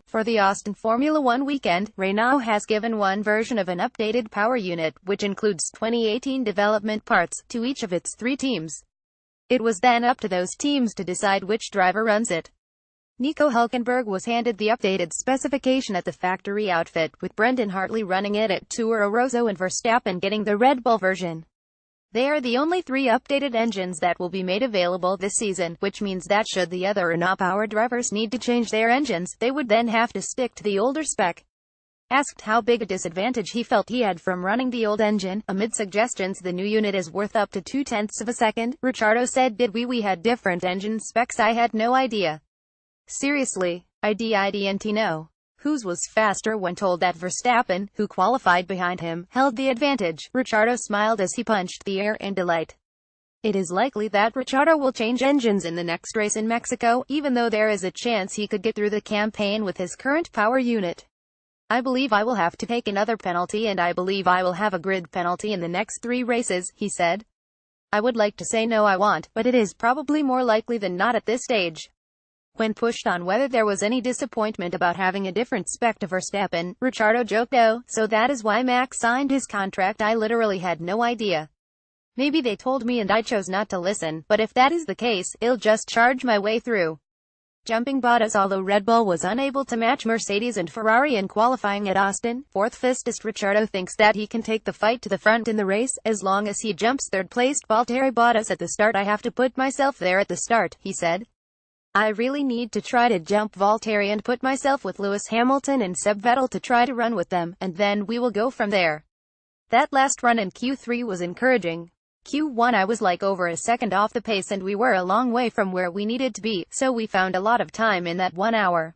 For the Austin Formula One weekend, Renault has given one version of an updated power unit, which includes 2018 development parts, to each of its 3 teams. It was then up to those teams to decide which driver runs it. Nico Hülkenberg was handed the updated specification at the factory outfit, with Brendan Hartley running it at Toro Rosso and Verstappen getting the Red Bull version. They are the only 3 updated engines that will be made available this season, which means that should the other Renault-powered drivers need to change their engines, they would then have to stick to the older spec. Asked how big a disadvantage he felt he had from running the old engine, amid suggestions the new unit is worth up to 0.2 of a second, Ricciardo said, "Did we had different engine specs? I had no idea. Seriously, I didn't know." Whose was faster when told that Verstappen, who qualified behind him, held the advantage. Ricciardo smiled as he punched the air in delight. It is likely that Ricciardo will change engines in the next race in Mexico, even though there is a chance he could get through the campaign with his current power unit. "I believe I will have to take another penalty, and I believe I will have a grid penalty in the next 3 races, he said. "I would like to say no I won't, but it is probably more likely than not at this stage." When pushed on whether there was any disappointment about having a different spec to Verstappen, Ricciardo joked, "Oh, so that is why Max signed his contract? I literally had no idea. Maybe they told me and I chose not to listen, but if that is the case, I'll just charge my way through." Jumping Bottas. Although Red Bull was unable to match Mercedes and Ferrari in qualifying at Austin, fourth fastest Ricciardo thinks that he can take the fight to the front in the race, as long as he jumps third-placed Valtteri Bottas at the start. "I have to put myself there at the start," he said. "I really need to try to jump Valtteri and put myself with Lewis Hamilton and Seb Vettel to try to run with them, and then we will go from there." That last run in Q3 was encouraging. Q1 I was like over a second off the pace and we were a long way from where we needed to be, so we found a lot of time in that 1 hour.